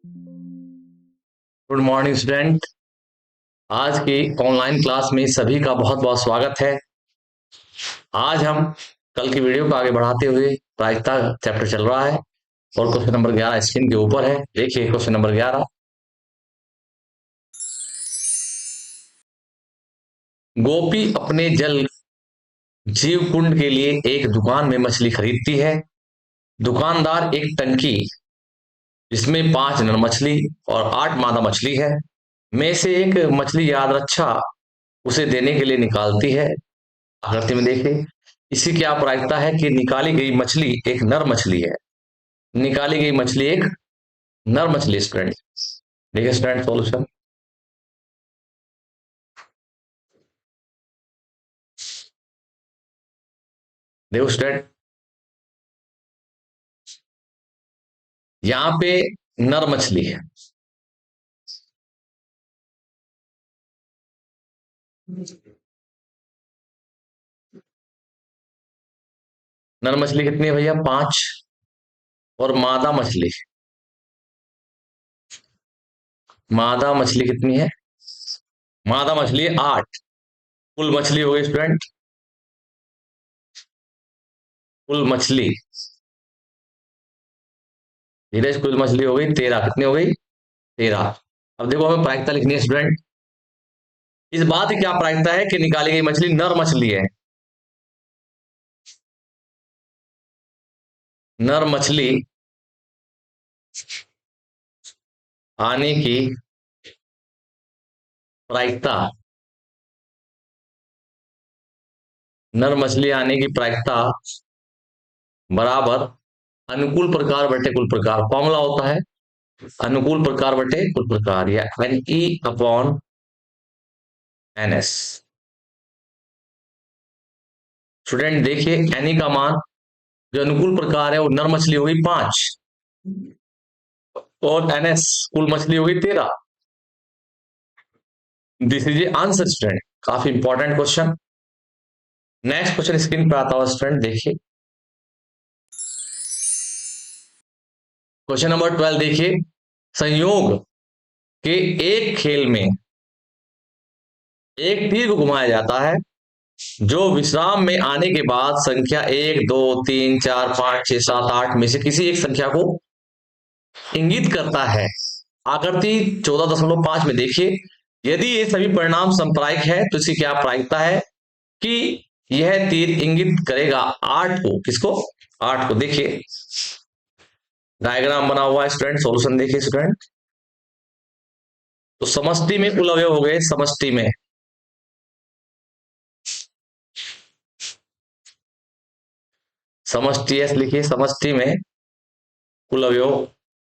Good morning student. आज की online class में सभी का बहुत बहुत स्वागत है। आज हम कल की वीडियो को आगे बढ़ाते हुए प्रायिकता चैप्टर चल रहा है और क्वेश्चन नंबर 11 स्क्रीन के ऊपर है। देखिए क्वेश्चन नंबर 11। गोपी अपने जल जीव कुंड के लिए एक दुकान में मछली खरीदती है। दुकानदार एक टंकी जिसमें 5 नर मछली और 8 मादा मछली है में से एक मछली याद रक्षा उसे देने के लिए निकालती है। आकृति में देखिए, इसकी क्या प्रायिकता है कि निकाली गई मछली एक नर मछली है। निकाली गई मछली एक नर मछली। स्टूडेंट देखिए, स्टूडेंट सॉल्यूशन देखो स्टूडेंट, यहां पे नर मछली है। नर मछली कितनी है भैया? 5। और मादा मछली, मादा मछली कितनी है? मादा मछली 8। कुल मछली हो गई स्टूडेंट, कुल मछली धीरज, कुल मछली हो गई 13। कितनी हो गई? 13। अब देखो हमें प्रायिकता लिखनी है स्टूडेंट। इस बात की क्या प्रायिकता है कि निकाली गई मछली नर मछली है। नर मछली आने की प्रायिकता, नर मछली आने की प्रायिकता बराबर अनुकूल प्रकार बटे कुल प्रकार। फॉर्मूला होता है अनुकूल प्रकार बटे कुल प्रकार, या N E upon N S. Student देखिए, एन ई का मान जो अनुकूल प्रकार है वो नर मछली हो गई 5 और एन एस कुल मछली हो गई 13। This is a answer student. काफी important question. Next question screen पर आता हुआ स्टूडेंट देखिए, क्वेश्चन नंबर 12 देखिए। संयोग के एक खेल में एक तीर को घुमाया जाता है जो विश्राम में आने के बाद संख्या 1 2 3 4 5 6 7 8 में से किसी एक संख्या को इंगित करता है। आकृति 14.5 में देखिए, यदि ये सभी परिणाम संप्रायिक है तो इसकी क्या प्रायिकता है कि यह तीर इंगित करेगा 8 को। किसको? 8 को। देखिए डायग्राम बना हुआ है स्टूडेंट, सॉल्यूशन देखिए स्टूडेंट। तो समष्टि में कुल अवयव हो गए, समष्टि में समष्टि एस लिखिए, समष्टि में कुल अवयव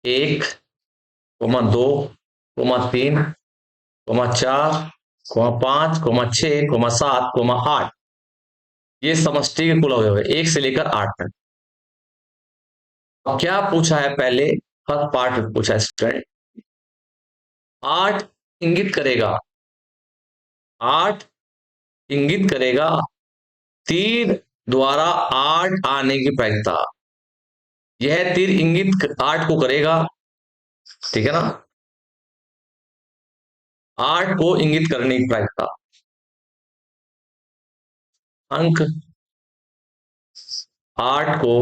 1 2 3 4 5 6 7 8। ये समष्टि के कुल अवयव है 1 से लेकर 8 तक। अब क्या पूछा है? पहले फर्स्ट पार्ट में पूछा है स्टूडेंट, 8 इंगित करेगा, 8 इंगित करेगा तीर द्वारा 8 आने की प्रायिकता। यह तीर इंगित 8 को करेगा, ठीक है ना? 8 को इंगित करने की प्रायिकता। अंक 8 को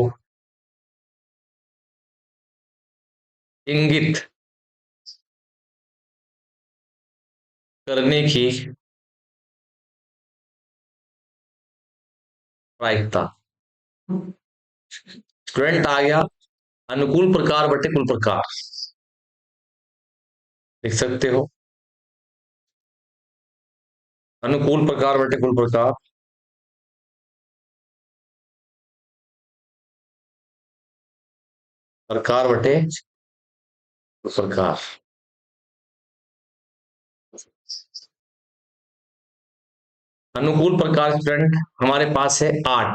इंगित करने की प्रायिकता। स्टूडेंट आ गया अनुकूल प्रकार बटे कुल प्रकार, लिख सकते हो अनुकूल प्रकार बटे कुल प्रकार। प्रकार बटे कुल प्रकार। अनुकूल प्रकार स्टूडेंट हमारे पास है 8।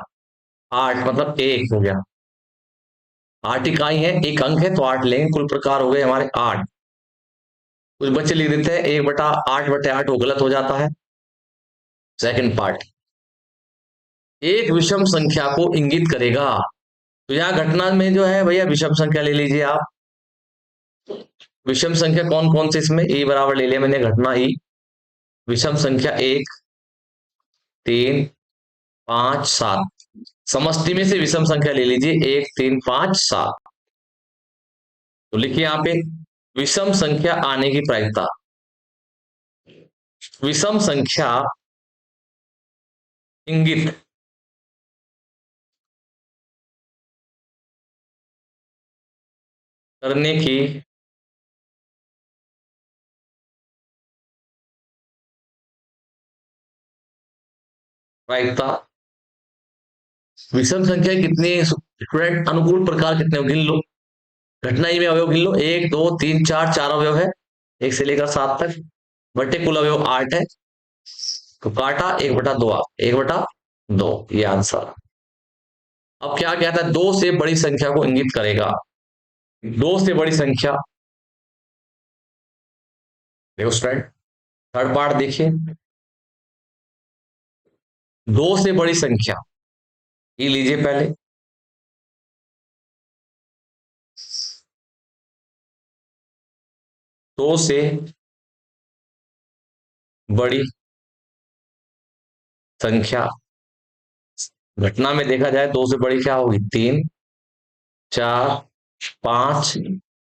8 मतलब 1 हो गया, 8 इकाई है, एक अंक है तो 8 लेंगे। कुल प्रकार हो गए हमारे 8। कुछ बच्चे लिख देते हैं 1/8/8, वो गलत हो जाता है। सेकंड पार्ट, एक विषम संख्या को इंगित करेगा। तो यहां घटना में जो है भैया विषम संख्या ले लीजिए आप। विषम संख्या कौन कौन से इसमें e बराबर ले लिया मैंने घटना e, विषम संख्या 1, 3, 5, 7, समष्टि में से विषम संख्या ले लीजिए 1, 3, 5, 7। तो लिखिए यहां पे विषम संख्या आने की प्रायिकता, विषम संख्या इंगित करने की प्रायिकता, विषम संख्या कितनी स्टूडेंट, अनुकूल प्रकार कितने गिन लो, घटना ही में अवयव गिन लो, 1, 2, 3, 4, 4 अवयव है 1 से लेकर 7 तक, बटे कुल अवयव 8 है, तो काटा 1/2, 1/2, ये आंसर। अब क्या कहता है, 2 से बड़ी संख्या को इंगित करेगा, 2 से बड़ी संख्या, देखो स्टूडेंट थर्ड पार्ट देखिए, 2 से बड़ी संख्या ये लीजिए पहले, 2 से बड़ी संख्या, घटना में देखा जाए 2 से बड़ी क्या होगी, 3, 4, 5,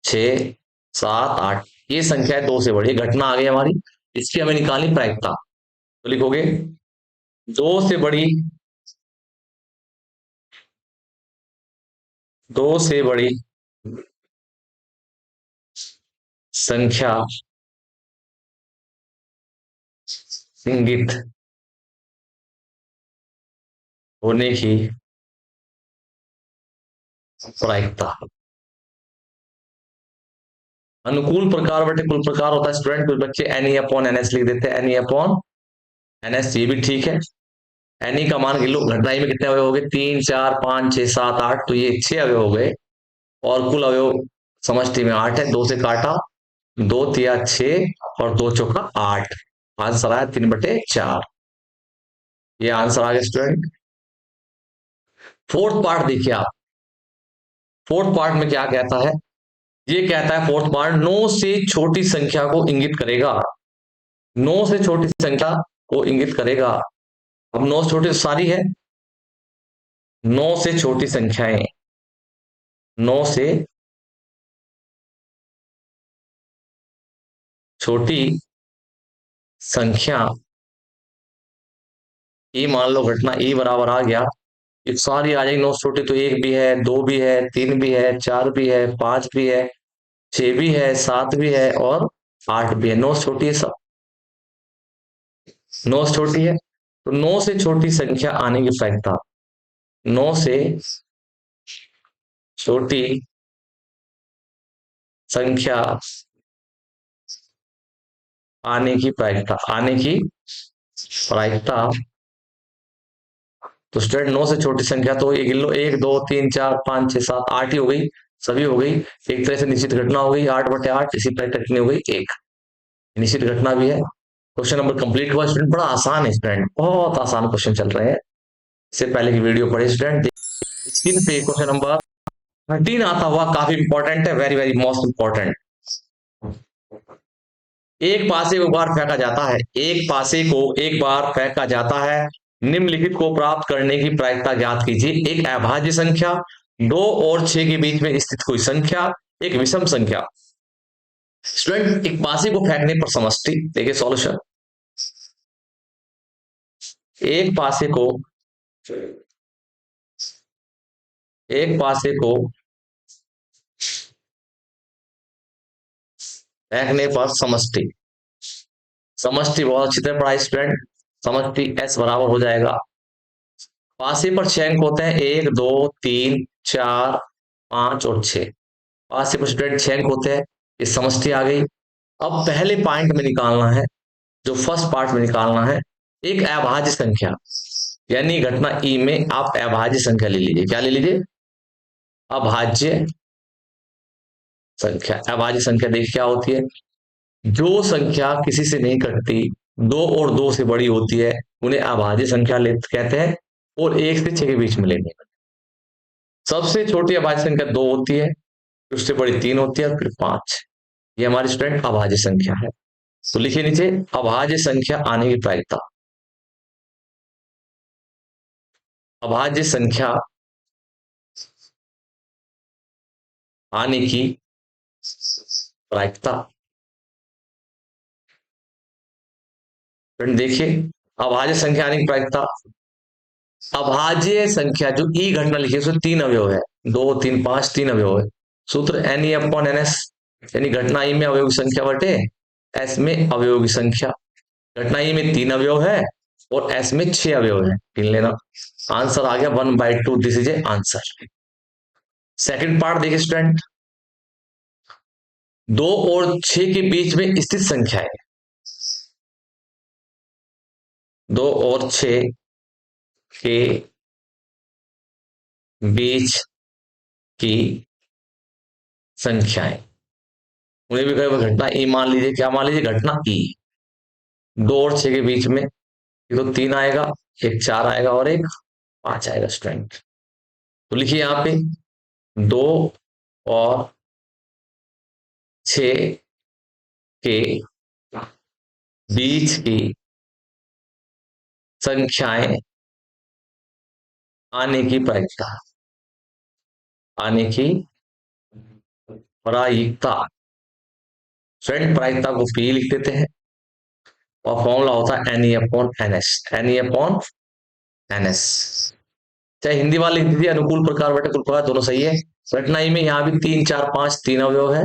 6, 7, 8, ये संख्या है 2 से बड़ी, घटना आ गई हमारी, इसकी हमें निकालनी प्रायिकता, तो लिखोगे 2 से बड़ी, 2 से बड़ी संख्या इंगित होने की प्रायिकता, अनुकूल प्रकार बटे कुल प्रकार होता है स्टूडेंट, कुछ बच्चे एन अपॉन एन एस लिख देते हैं, एन अपॉन एन एस, ये भी ठीक है, एन का मान गिन लो, घटनाई में कितने अवयव हो गए, 3, 4, 5, 6, 7, 8, तो ये 6 अवयव हो गए, और कुल अवयव समष्टि में 8 है, 2 से काटा, 2 तिया 6 और 2 चौका 8, आंसर आया 3/4, ये आंसर आ गया स्टूडेंट। फोर्थ पार्ट देखिए आप, फोर्थ पार्ट में क्या कहता है, ये कहता है फोर्थ पार्ट 9 से छोटी संख्या को इंगित करेगा, 9 से छोटी संख्या को इंगित करेगा, अब 9 से छोटी सारी है, 9 से छोटी संख्याएं, 9 से छोटी संख्या, ई मान लो घटना ई बराबर आ गया, ये सारी आ जाएगी 9 से छोटी, तो 1 भी है, 2 भी है, 3 भी है, 4 भी है, 5 भी है, 6 भी है, 7 भी है और 8 भी है, 9 से छोटी है सब, 9 से छोटी है, तो 9 से छोटी संख्या आने की प्रायिकता, 9 से छोटी संख्या आने की प्रायिकता, आने की प्रायिकता, तो स्टूडेंट 9 से छोटी संख्या तो ये गिन लो, 1, 2, 3, 4, 5, 6, 7, 8 ही हो गई, सभी हो गई, एक तरह से निश्चित घटना हो गई 8/8, इसी तरह कितनी हो गई 1, निश्चित घटना भी है। क्वेश्चन नंबर कंप्लीट हुआ स्टूडेंट, बड़ा आसान है स्टूडेंट, बहुत आसान क्वेश्चन चल रहे हैं, इससे पहले की वीडियो पढ़े स्टूडेंट, स्क्रीन पे क्वेश्चन नंबर 13 आता हुआ, काफी इंपॉर्टेंट है, वेरी वेरी मोस्ट इंपॉर्टेंट। एक पासे को एक बार फेंका जाता है, एक पासे को एक बार फेंका जाता है, निम्नलिखित को प्राप्त करने की प्रायिकता ज्ञात कीजिए, एक अभाज्य संख्या, 2 और 6 के बीच में स्थित कोई संख्या, एक विषम संख्या। स्टूडेंट एक पासे को फेंकने पर समष्टि, देखिए सॉल्यूशन, एक पासे को, एक पासे को फेंकने पर समष्टि, समष्टि बहुत अच्छी तरह पढ़ाई स्टूडेंट, समष्टि S बराबर हो जाएगा, पासे पर 6 अंक होते हैं, 1, 2, 3, 4, 5 और 6, पासे पर स्टूडेंट 6 अंक होते हैं, ये समष्टि आ गई। अब पहले पॉइंट में निकालना है, जो फर्स्ट पार्ट में निकालना है, एक अभाज्य संख्या, यानी घटना ई में आप अभाज्य संख्या ले लीजिए, क्या ले लीजिए, अभाज्य संख्या, अभाज्य संख्या देखिए क्या होती है, जो संख्या किसी से नहीं कटती, 2 और 2 से बड़ी होती है, उन्हें अभाज्य संख्या कहते हैं, और 1 से 6 के बीच में लेनी है, सबसे छोटी अभाज्य संख्या 2 होती है, उससे बड़ी 3 होती है, और फिर 5, ये हमारी स्टूडेंट अभाज्य संख्या है। तो लिखिए नीचे अभाज्य संख्या आने की प्रायिकता। अभाज्य संख्या आने की प्रायिकता। फ्रेंड देखिए, अभाज्य संख्या आने की प्रायिकता। अभाज्य संख्या जो ई घटना लिखी है उसमें तीन अवयव है, दो तीन पांच, तीन अवयव है। सूत्र N E upon N S, यानी घटना ई में अवयव की संख्या बटे एस में अवयव की संख्या। घटना ई में तीन अवयव है और एस में छह अवयव है, गिन लेना। आंसर आ गया 1/2, this is a answer. Second part देखिए स्टूडेंट, दो और छह के बीच में स्थित संख्या है। दो और छह के बीच की संख्याएं, उन्हें भी कहें घटना ई मान लीजिए। क्या मान लीजिए? घटना ई। दो और छह के बीच में, एक तो तीन आएगा, एक चार आएगा और एक पांच आएगा स्टूडेंट। तो लिखिए यहां पे दो और छ के बीच की संख्याएं आने की प्रायिकता। आने की प्रायिकता स्टूडेंट, प्रायिकता को पी लिख देते हैं और फॉर्मूला होता है N E upon N S. N E upon N S, चाहे हिंदी वाले लिख दीजिए, अनुकूल प्रकार बटे कुल प्रकार दोनों सही है। घटना ई में यहां भी तीन चार पांच तीन अवयव है।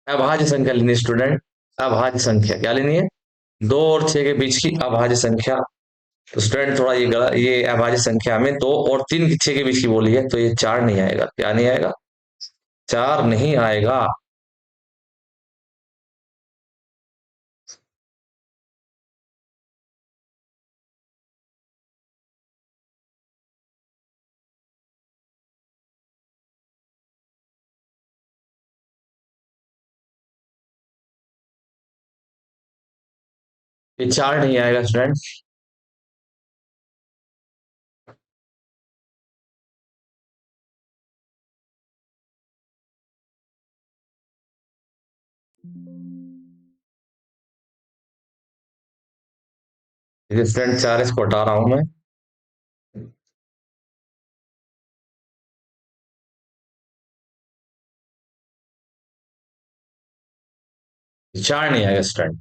अभाज्य संख्या लेनी स्टूडेंट, अभाज्य संख्या क्या लेनी है? दो और छह के बीच की अभाज्य संख्या। तो स्टूडेंट थोड़ा ये गलत, ये अभाज्य संख्या में दो और तीन की छह के बीच की बोली है, तो ये चार नहीं आएगा। क्या नहीं आएगा? चार नहीं आएगा। ये चार नहीं आएगा स्टूडेंट। स्टूडेंट चार इसको हटा रहा हूं मैं। चार नहीं आएगा स्टूडेंट।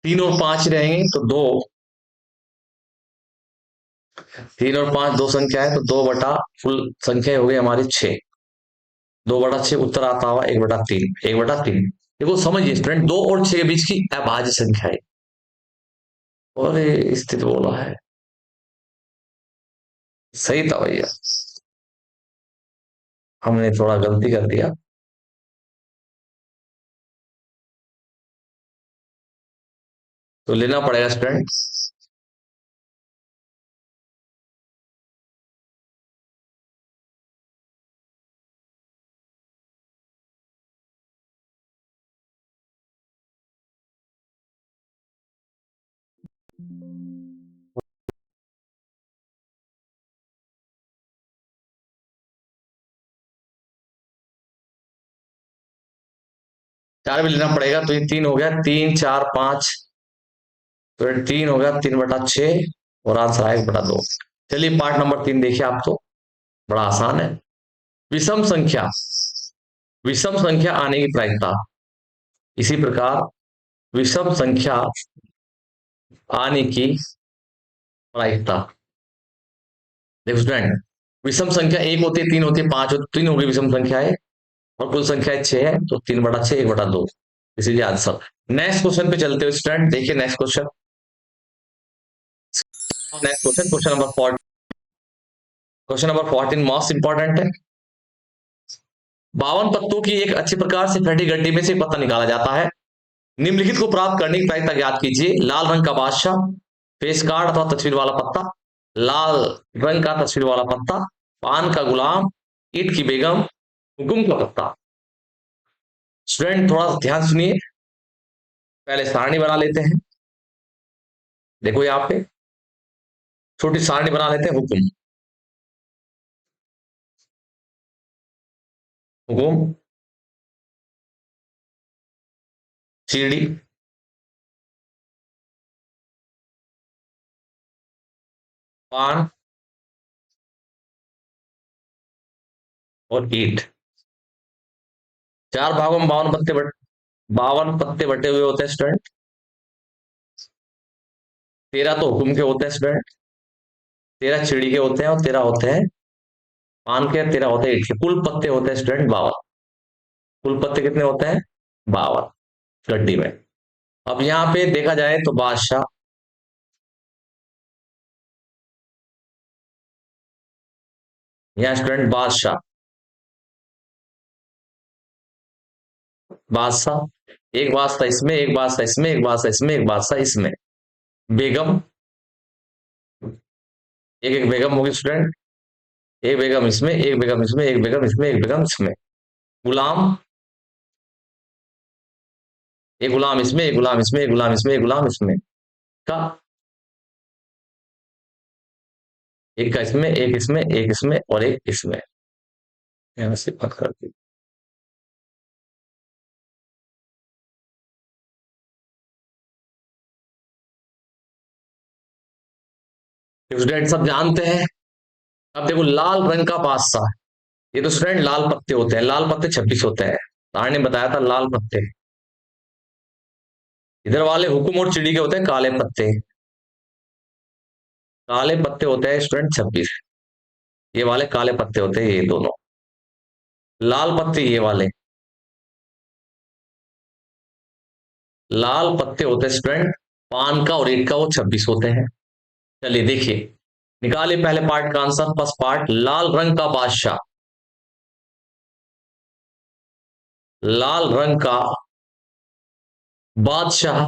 तीन और पांच रहेंगे तो दो, तीन और पांच दो संख्या है तो दो बटा कुल संख्या हो गई हमारी छह। दो बटा छह उत्तर आता हुआ एक बटा तीन, एक बटा तीन। देखो समझिए स्टूडेंट, दो और छह के बीच की अभाज्य संख्या है और ये स्थित बोला है। सही था भैया, हमने थोड़ा गलती कर दिया। तो लेना पड़ेगा स्टूडेंट। चार भी लेना पड़ेगा, तो ये तीन हो गया, तीन चार पांच, तो ये तीन हो गया तीन बटा छह और आंसर आया एक बटा दो। चलिए पार्ट नंबर तीन देखिए आप, तो बड़ा आसान है। विषम संख्या, विषम संख्या आने की प्रायिकता। इसी प्रकार विषम संख्या आने की प्रायिकता। देखो स्टूडेंट, विषम संख्या एक होती है, तीन होती है, पांच होती, तीन होगी विषम संख्या है और कुल संख्या छह है, तो तीन बटा छह एक बटा दो, इसीलिए आंसर। नेक्स्ट क्वेश्चन पे चलते हुए स्टूडेंट देखिए, next question, next question, question number 14। Question number 14 most important है। 52 पत्तों की एक अच्छी प्रकार से फटी गड्डी में से एक पत्ता निकाला जाता है। निम्नलिखित को प्राप्त करने की प्रायिकता ज्ञात कीजिए। लाल रंग का बादशाह, फेस कार्ड अथवा तस्वीर वाला पत्ता, लाल रंग का तस्वीर वाला पत्ता, पान का गुलाम, ईट की बेगम, हुकुम का पत्ता। स्टूडेंट थोड़ा सा ध्यान सुनिए, पहले सारणी बना लेते हैं। देखो यहाँ पे छोटी सारणी बना लेते हैं। हुकुम, हुकुम, सीढ़ी, पान और ईंट। चार भागों में 52 पत्ते बटे हुए होते हैं स्टूडेंट। 13 तो हुक्म के होते हैं स्टूडेंट, 13 चिड़ी के होते हैं और 13 होते हैं पान के, 13 होते हैं ईंट के। कुल पत्ते होते हैं स्टूडेंट 52। कुल पत्ते कितने होते हैं? 52 गड्डी में। अब यहां पे देखा जाए तो बादशाह, यहाँ स्टूडेंट बादशाह, बादशाह, एक बादशाह इसमें, एक बादशाह इसमें, एक बादशाह इसमें, एक बादशाह इसमें। बेगम, एक एक बेगम होगी स्टूडेंट, एक बेगम इसमें, एक बेगम इसमें, एक बेगम इसमें, एक बेगम इसमें। गुलाम, एक गुलाम इसमें, एक गुलाम इसमें, एक गुलाम इसमें, एक गुलाम इसमें। का एक का इसमें, एक इसमें, एक इसमें और एक इसमें। यहां से बात करती स्टूडेंट सब जानते हैं। अब देखो लाल रंग का बादशाह, ये तो स्टूडेंट लाल पत्ते होते हैं, लाल पत्ते 26 होते हैं। सर ने बताया था लाल पत्ते। इधर वाले हुकुम और चिड़ी के होते हैं काले पत्ते। काले पत्ते होते हैं स्टूडेंट 26। ये वाले काले पत्ते होते हैं, ये दोनों। लाल पत्ते ये वाले, लाल पत्ते होते हैं स्टूडेंट पान का और ईंट का, वो 26 होते हैं। चलिए देखिए, निकालिए पहले पार्ट का आंसर। फर्स्ट पार्ट, लाल रंग का बादशाह, लाल रंग का बादशाह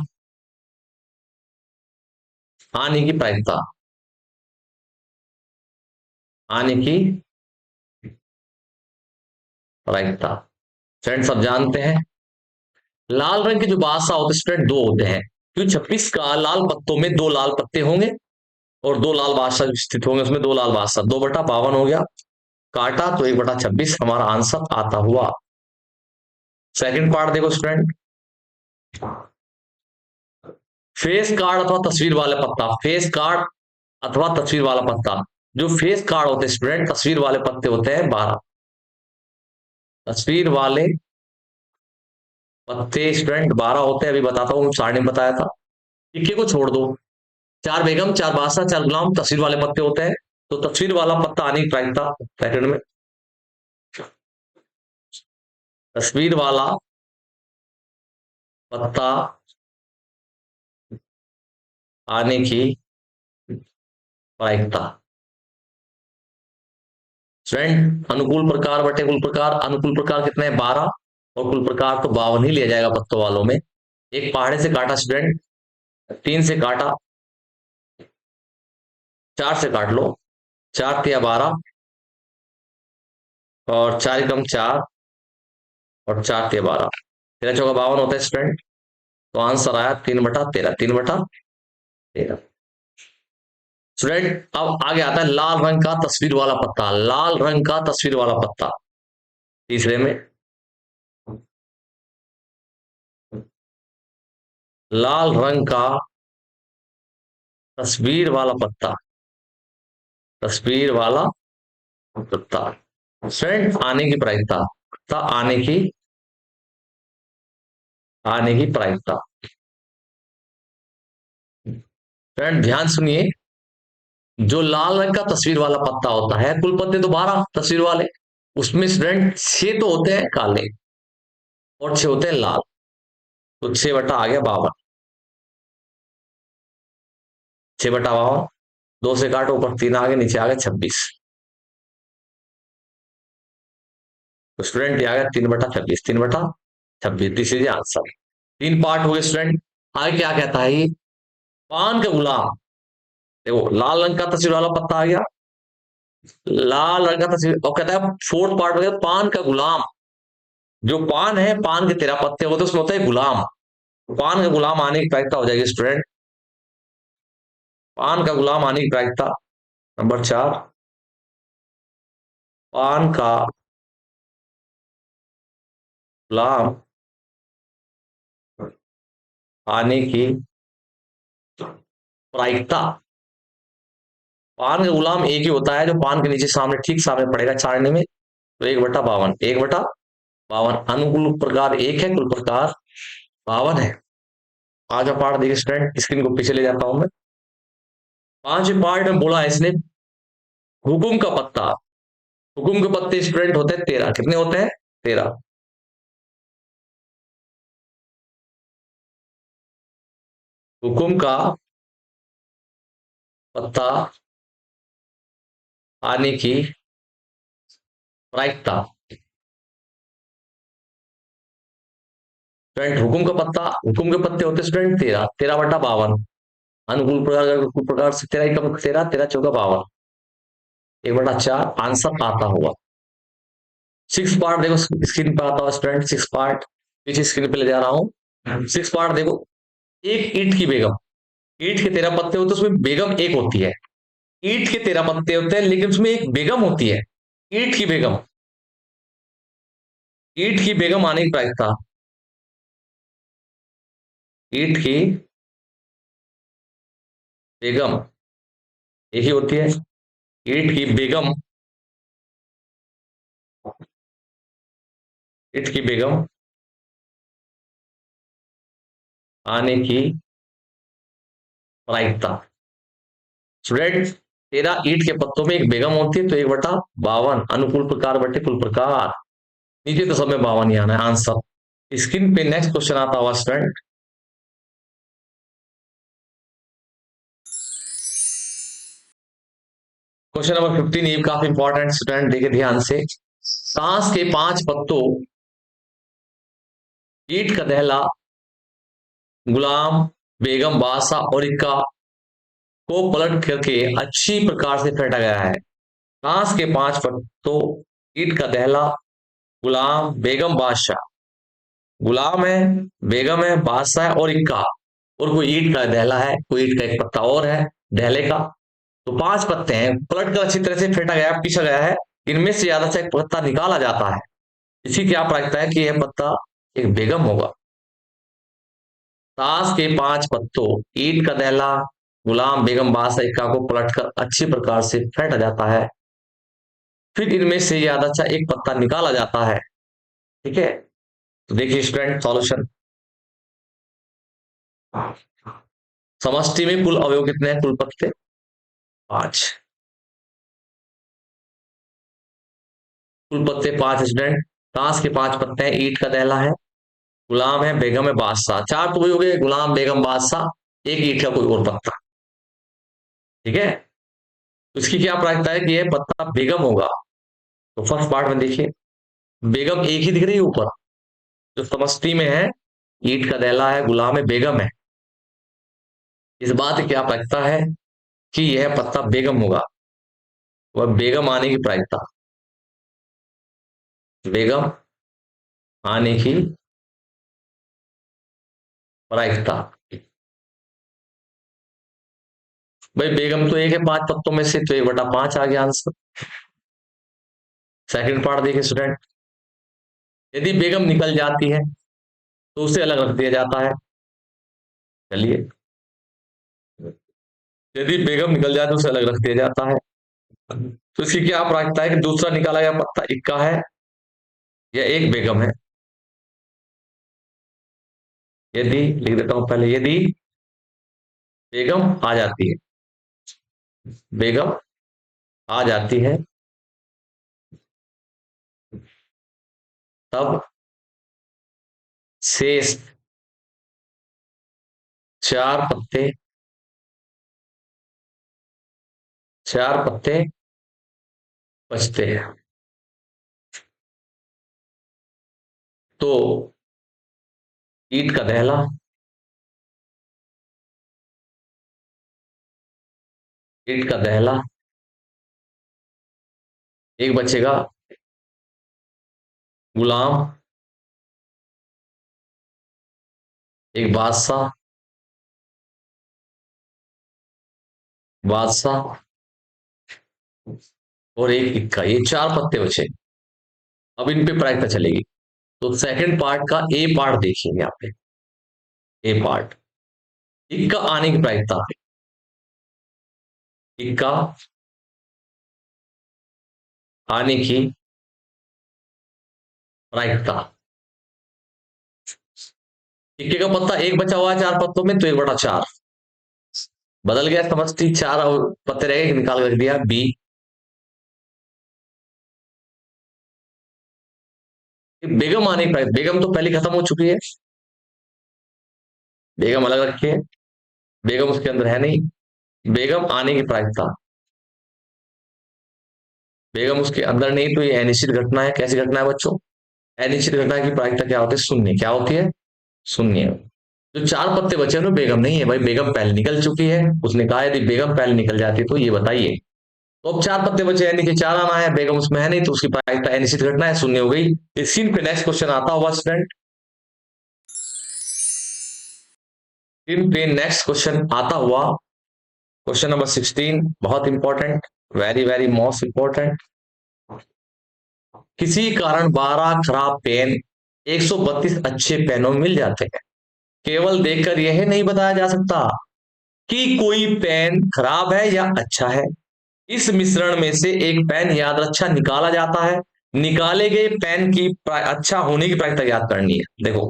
आने की प्रायिकता, आने की प्रायिकता। स्टूडेंट सब जानते हैं लाल रंग के जो बादशाह होते हैं स्टूडेंट दो होते हैं, क्योंकि 26 का लाल पत्तों में दो लाल पत्ते होंगे और दो लाल बादशाह स्थित होंगे उसमें, दो लाल बादशाह, 2/52 हो गया। काटा तो 1/26 हमारा आंसर आता हुआ। सेकंड पार्ट देखो स्टूडेंट, फेस कार्ड अथवा तस्वीर वाला पत्ता, फेस कार्ड अथवा तस्वीर वाला पत्ता। जो फेस कार्ड होते हैं स्टूडेंट, तस्वीर वाले पत्ते होते हैं 12। तस्वीर वाले पत्ते स्टूडेंट 12 होते हैं, अभी बताता हूँ, सारणी में बताया था। इक्के को छोड़ दो, चार बेगम, चार बादशाह, चार गुलाम तस्वीर वाले पत्ते होते हैं। तो तस्वीर वाला पत्ता आने की प्रायिकता सेकंड में, तस्वीर वाला पत्ता आने की प्रायिकता। स्टूडेंट अनुकूल प्रकार बटे कुल प्रकार, अनुकूल प्रकार कितने हैं? 12, और कुल प्रकार तो 52 ही लिया जाएगा पत्तों वालों में। एक पहाड़े से काटा स्टूडेंट, 3 से काटा, 4 से काट लो, 4 तिया 12 और 4 एकम 4 और 4 तिया 12, 13 × 4 = 52 होता है स्टूडेंट। तो आंसर आया 3/13, 3/13। स्टूडेंट अब आगे आता है लाल रंग का तस्वीर वाला पत्ता, लाल रंग का तस्वीर वाला पत्ता तीसरे में। लाल रंग का तस्वीर वाला पत्ता, तस्वीर वाला पत्ता। स्टूडेंट आने की प्रायिकता, पत्ता आने की प्रायिकता। फ्रेंड ध्यान सुनिए, जो लाल रंग का तस्वीर वाला पत्ता होता है, कुल पत्ते तो 12 तस्वीर वाले, उसमें स्टूडेंट 6 तो होते हैं काले और 6 होते हैं लाल। तो 6/52, 6/52, 2 से काटो, ऊपर 3 आ गए, नीचे आ गए 26। तो स्टूडेंट ये आ गया 3/26, 3/26, दिस इज आंसर। 3 पार्ट हो गए स्टूडेंट। आगे क्या कहता है ये? पान का गुलाम, देखो लाल रंग का तस्वीर वाला पत्ता आ गया, लाल रंग का तस्वीर, और कहता है फोर्थ पार्ट हो गया पान का गुलाम। जो पान है, पान के 13 पत्ते होते हैं, उसमें होता है गुलाम। पान का गुलाम आने की प्रायिकता हो जाएगी स्टूडेंट, पान का गुलाम आने की प्रायिकता नंबर 4, पान का गुलाम आने की प्रायिकता। पान का गुलाम एक ही होता है जो पान के नीचे सामने ठीक सामने पड़ेगा चाड़ने में। तो 1/52, 1/52 अनुकूल प्रकार एक है, कुल प्रकार 52 है। आगे पार्ट देखिए स्टूडेंट, स्क्रीन को पीछे ले जाता हूं मैं। पांचवें पार्ट में बोला है इसने हुकुम का पत्ता। हुकुम के पत्ते स्टूडेंट होते हैं 13। कितने होते हैं? 13। हुकुम का पत्ता आने की प्रायिकता। स्टूडेंट हुकुम का पत्ता, हुकुम के पत्ते होते स्टूडेंट 13, 13/52 अनुकूल प्रकार, कुल प्रकार से 13 का 13, 13×4 = 52, 1/4 आंसर आता हुआ। सिक्स पार्ट देखो स्क्रीन पे आता हुआ स्टूडेंट, सिक्स पार्ट पीछे स्क्रीन पे ले जा रहा हूं। सिक्स पार्ट देखो, एक ईंट की बेगम। ईंट के 13 पत्ते होते हैं, उसमें बेगम एक होती है। ईंट के 13 पत्ते होते हैं लेकिन उसमें एक बेगम होती है। ईंट की बेगम, ईंट की बेगम आने की प्रायिकता। ईंट की बेगम एक ही होती है। ईंट की बेगम, ईंट की बेगम आने की प्रायिकता। स्टूडेंट 13 ईंट के पत्तों में एक बेगम होती है, तो 1/52 अनुकूल प्रकार बटे कुल प्रकार। नीचे तो सब में 52 ही आना है आंसर। स्क्रीन पे नेक्स्ट क्वेश्चन आता हुआ स्टूडेंट, क्वेश्चन नंबर 15। ये काफी इंपॉर्टेंट स्टूडेंट, देखे ध्यान से। सांस के 5 पत्तों, ईंट का दहला, गुलाम, बेगम, बादशाह और इक्का को पलट करके अच्छी प्रकार से फेंटा गया है। सांस के 5 पत्तों, ईंट का दहला, गुलाम, बेगम, बादशाह। गुलाम है, बेगम है, बादशाह है और इक्का, और कोई ईंट का दहला है, कोई ईंट का एक पत्ता और है दहले का। तो 5 पत्ते हैं, पलट कर अच्छी तरह से फेंटा गया, पीछा गया है। इनमें से ज्यादा से एक पत्ता निकाला जाता है। इसी क्या प्रायिकता है कि यह पत्ता एक बेगम होगा। ताश के 5 पत्तों, ईंट का दहला, गुलाम, बेगम, बादशाह, इक्का को पलटकर अच्छी प्रकार से फेंटा जाता है। फिर इनमें से ज्यादा अच्छा एक पत्ता निकाला जाता है। ठीक है, तो देखिए स्टूडेंट सॉल्यूशन। समष्टि में कुल अवयव कितने हैं? कुल पत्ते 5। कुल पत्ते 5 स्टूडेंट। ताश के 5 पत्ते हैं, ईंट का दहला है, गुलाम है, बेगम है, बादशाह। 4 तो वही हो गए, गुलाम, बेगम, बादशाह, एक ईंट का कोई और पत्ता। ठीक है, तो इसकी क्या प्रायिकता है कि यह पत्ता बेगम होगा। तो फर्स्ट पार्ट में देखिए, बेगम एक ही दिख रही है ऊपर, जो समष्टि में है, ईंट का दहला है, गुलाम है, बेगम है। इस बात की क्या प्रायिकता है कि यह पत्ता बेगम होगा। वह बेगम आने की प्रायिकता, बेगम आने की प्रायिकता। भाई बेगम तो एक है 5 पत्तों में से, तो 1/5 आ गया आंसर। सेकंड पार्ट देखिए स्टूडेंट, यदि बेगम निकल जाती है तो उसे अलग रख दिया जाता है। चलिए, यदि बेगम निकल जाए तो उसे अलग रख दिया जाता है। तो इसकी क्या प्रायिकता है कि दूसरा निकाला गया पत्ता इक्का है या एक बेगम है। यदि, लिख देता हूं पहले, यदि बेगम आ जाती है, बेगम आ जाती है, तब शेष 4 पत्ते, 4 पत्ते बचते हैं। तो ईंट का दहला, ईंट का दहला एक बचेगा, गुलाम, एक बादशाह, बादशाह और एक इक्का, ये 4 पत्ते बचे। अब इन पे प्रायिकता चलेगी। तो सेकंड पार्ट का ए पार्ट देखिए यहाँ पे। ए पार्ट, इक्का आने की प्रायिकता, इक्का आने की प्रायिकता। इक्के का पत्ता एक बचा हुआ है चार पत्तों में, तो 1/4 बदल गया समझती, चार पत्ते रह गए, निकाल कर रख दिया बी। बेगम आने की प्रायिकता, बेगम तो पहले खत्म हो चुकी है, बेगम अलग रखी है, बेगम उसके अंदर है नहीं। बेगम आने की प्रायिकता, बेगम उसके अंदर नहीं, तो ये अनिश्चित घटना है। कैसी घटना है बच्चों? अनिश्चित घटना की प्रायिकता क्या होती है? शून्य। क्या होती है? शून्य। जो चार पत्ते बचे उनमें बेगम नहीं है भाई, बेगम पहले निकल चुकी है। उसने कहा यदि बेगम पहले निकल जाती तो ये बताइए। तो अब चार पत्ते बचे, यानी कि चार आना है, बेगम उसमें है नहीं, तो उसकी प्रायिकता अनिश्चित घटना है, शून्य हो गई। स्क्रीन पे नेक्स्ट क्वेश्चन आता हुआ स्टूडेंट, स्क्रीन पे नेक्स्ट क्वेश्चन आता हुआ, क्वेश्चन नंबर 16, बहुत important, very very most important. किसी कारण 12 खराब पेन 132 अच्छे पेनों में मिल जाते हैं। केवल देखकर यह नहीं बताया जा सकता कि कोई पेन खराब है या अच्छा है। इस मिश्रण में से एक पेन याद अच्छा निकाला जाता है। निकाले गए पेन की अच्छा होने की प्रायिकता याद करनी है। देखो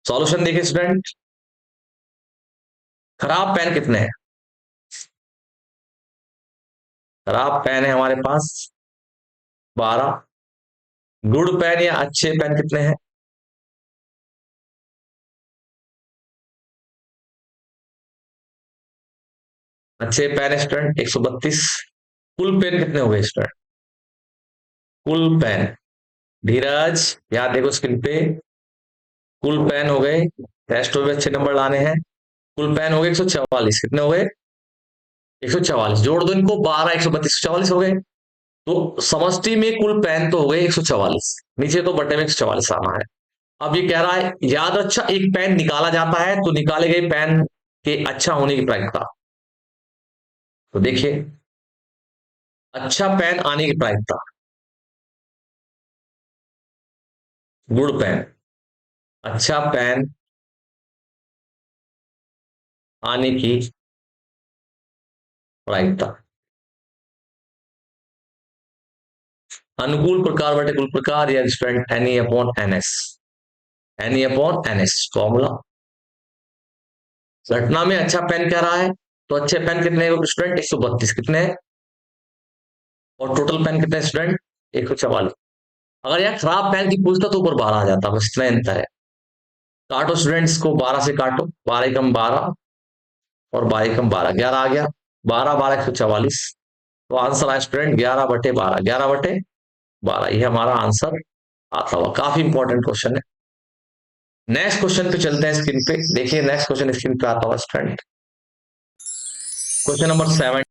सॉल्यूशन देखिए स्टूडेंट, खराब पेन कितने हैं? खराब पेन है हमारे पास 12। गुड पेन या अच्छे पेन कितने हैं? अच्छे पेन स्टूडेंट 132। कुल पेन कितने हो गए स्टूडेंट? कुल पेन, धीरज याद देखो स्क्रीन पे, कुल पेन हो गए, टेस्ट में अच्छे नंबर लाने हैं। कुल पेन हो गए 144। कितने हो गए? 144। जोड़ दो इनको, 12 132 144 हो गए। तो समष्टि में कुल पेन तो हो गए 144, नीचे तो बटे में 144 आना है। अब ये कह रहा है याद अच्छा एक पेन निकाला जाता है, तो निकाले गए पेन के अच्छा होने की प्रायिकता। तो देखिए अच्छा पेन आने की प्रायिकता, गुड पेन, अच्छा पेन आने की प्रायिकता, अनुकूल प्रकार बटे कुल प्रकार या student N upon N S, N upon N S formula. घटना में अच्छा पेन कह रहा है, तो अच्छे पेन कितने स्टूडेंट? 132। कितने? और टोटल पेन कितने स्टूडेंट? 144। अगर यार खराब पेन की पूछता तो ऊपर 12 आ जाता, बस इतना अंतर है। काटो स्टूडेंट्स को, 12 से काटो, 12 कम 12 और 12 कम 12, 11 आ गया। 12 12 144, तो आंसर आया स्टूडेंट 11/12, 11/12, ये हमारा आंसर आता हुआ। काफी इंपॉर्टेंट क्वेश्चन है। नेक्स्ट क्वेश्चन पे चलते हैं, स्क्रीन पे देखिए, नेक्स्ट क्वेश्चन स्क्रीन पे आता हुआ स्टूडेंट, क्वेश्चन नंबर 7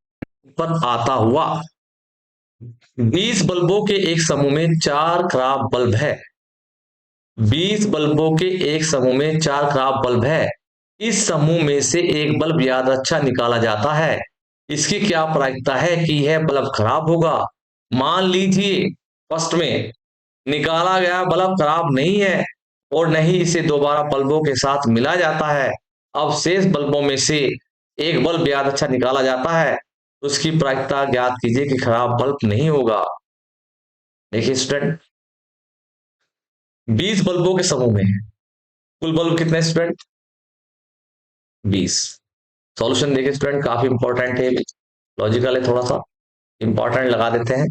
पर आता हुआ, 20 बल्बों के एक समूह में चार खराब बल्ब है। 20 बल्बों के एक समूह में चार खराब बल्ब है। इस समूह में से एक बल्ब याद अच्छा निकाला जाता है। इसकी क्या प्रायिकता है कि यह बल्ब खराब होगा? मान लीजिए फर्स्ट में निकाला गया बल्ब खराब नहीं है और नहीं इसे दोबारा बल्बों के साथ मिला जाता है। अब शेष बल्बों में से एक बल्ब याद अच्छा निकाला जाता है, तो उसकी प्रायिकता ज्ञात कीजिए कि खराब बल्ब नहीं होगा। देखिए स्टूडेंट, 20 बल्बों के समूह में है, कुल बल्ब कितने स्टूडेंट? 20। सॉल्यूशन देखिए स्टूडेंट, काफी इंपॉर्टेंट है, लॉजिकल है, थोड़ा सा इंपॉर्टेंट लगा देते हैं।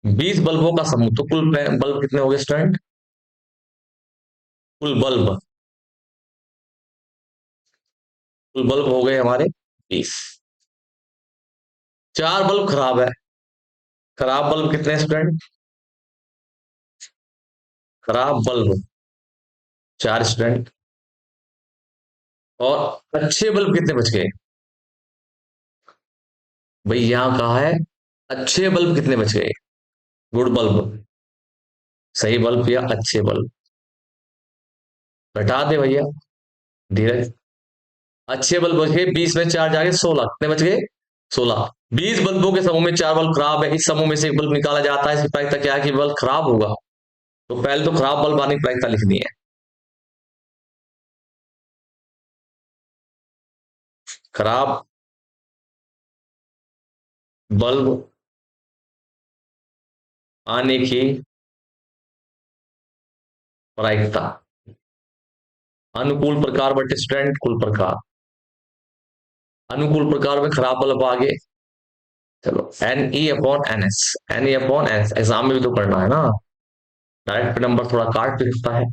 20 बल्बों का समूह, तो कुल बल्ब कितने हो गए स्टूडेंट? कुल बल्ब, कुल बल्ब हो गए हमारे 20। चार बल्ब खराब है, खराब बल्ब कितने स्टूडेंट? खराब बल्ब 4 स्टूडेंट। और अच्छे बल्ब कितने बच गए भाई? यहां कहा है अच्छे बल्ब कितने बच गए? गुड बल्ब, सही बल्ब या अच्छे बल्ब, घटा दे भैया धीरज। अच्छे बल्ब बच गए 20 में 4 जाके 16, कितने बच गए? 16। 20 बल्बों के समूह में चार बल्ब खराब है, इस समूह में से एक बल्ब निकाला जाता है, इसकी प्रायिकता क्या है कि बल्ब खराब होगा? तो पहले तो खराब बल्ब आने की प्रायिकता लिखनी है। खराब बल्ब आने की प्रायिकता, अनुकूल प्रकार बटे स्टूडेंट कुल प्रकार, अनुकूल प्रकार में खराब बल्ब आ गए। चलो N E upon N S, N E upon N S, exam में भी तो करना है ना, डायरेक्ट नंबर थोड़ा काट भी सकता है।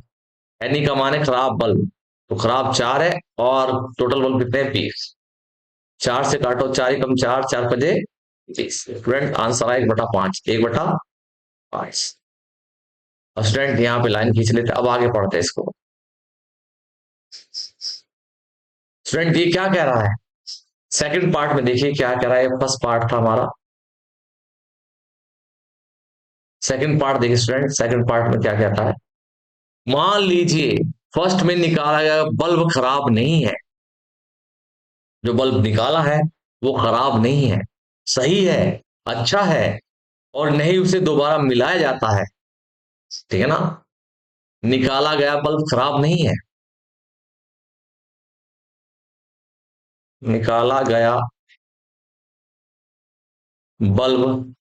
एन ई का मान है खराब बल्ब, तो खराब 4 है और टोटल बल्ब कितने हैं 20। 4 से काटो, 4 ही कम 4, 4 बजे 20। स्टूडेंट आंसर आया 1/5, 1/5। स्टूडेंट यहाँ पे लाइन खींच लेते, अब आगे पढ़ते हैं इसको। स्टूडेंट ये क्या कह रहा है, सेकंड पार्ट में देखिए क्या कह रहा है, फर्स्ट पार्ट था हमारा, सेकंड पार्ट देखिए स्टूडेंट, सेकंड पार्ट में क्या कहता है। मान लीजिए फर्स्ट में निकाला गया बल्ब खराब नहीं है, जो बल्ब निकाला है वो खराब नहीं है, सही है, अच्छा है, और नहीं उसे दोबारा मिलाया जाता है, ठीक है ना। निकाला गया बल्ब खराब नहीं है, निकाला गया बल्ब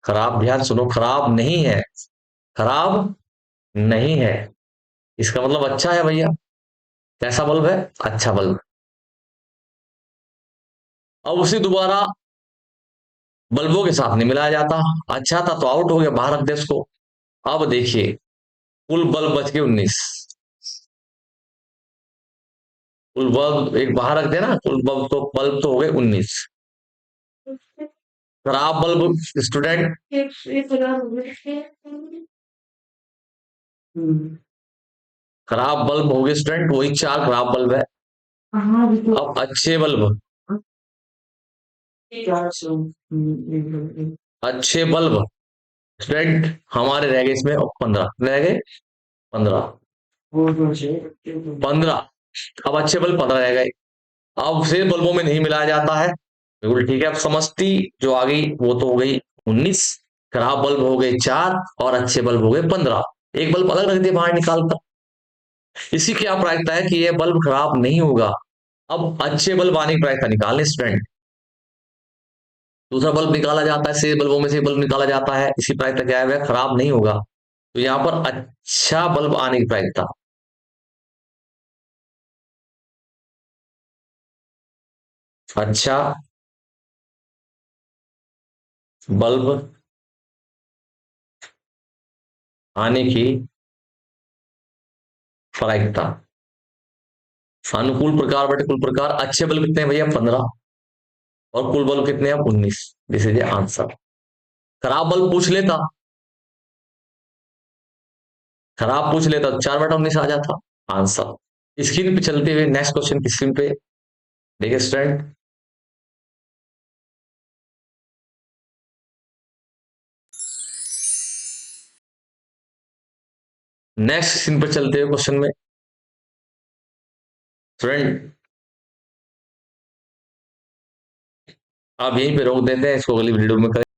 खराब, ध्यान सुनो, खराब नहीं है, खराब नहीं है, इसका मतलब अच्छा है भैया। कैसा बल्ब है, अच्छा बल्ब। अब उसे दोबारा बल्बों के साथ नहीं मिलाया जाता, अच्छा था तो आउट हो गया, बाहर रख दे उसको। अब देखिए कुल बल्ब बच गए 19, कुल बल्ब एक बाहर रख देना, कुल बल्ब तो हो गए 19। खराब बल्ब स्टूडेंट, खराब बल्ब हो गए स्टूडेंट, वही 4 खराब बल्ब है। अब अच्छे बल्ब, अच्छे बल्ब स्टूडेंट हमारे रह गए इसमें, अब 15 रह गए, 15, 15। अब अच्छे बल्ब 15 रह गए, अब से बल्बों में नहीं मिलाया जाता है, बिल्कुल ठीक है। अब समझती जो आ गई वो तो हो गई 19, खराब बल्ब हो गए 4 और अच्छे बल्ब हो गए 15। एक बल्ब अलग रख दिए बाहर निकालकर। इसी क्या प्रायिकता है कि यह बल्ब खराब नहीं होगा। अब अच्छे बल्ब आने की प्रायिकता निकालने स्टूडेंट, दूसरा बल्ब निकाला जाता है, से बल्बों में से बल्ब निकाला जाता है, इसी प्रायिकता क्या है, वह खराब नहीं होगा। तो यहां पर अच्छा बल्ब आने की प्रायिकता, अच्छा बल्ब आने की प्रायिकता, अनुकूल प्रकार बटे कुल प्रकार, अच्छे बल्ब कितने हैं भैया 15, और कुल बल्ब कितने हैं 19। This is answer. खराब बल्ब पूछ लेता, खराब पूछ लेता तो 4/19 आ जाता आंसर। स्क्रीन पे चलते हुए नेक्स्ट क्वेश्चन की स्क्रीन पे देखिए स्टूडेंट, नेक्स्ट स्क्रीन पर चलते हुए क्वेश्चन में स्टूडेंट, आप यहीं पे रोक देते हैं, इसको अगली वीडियो में करें।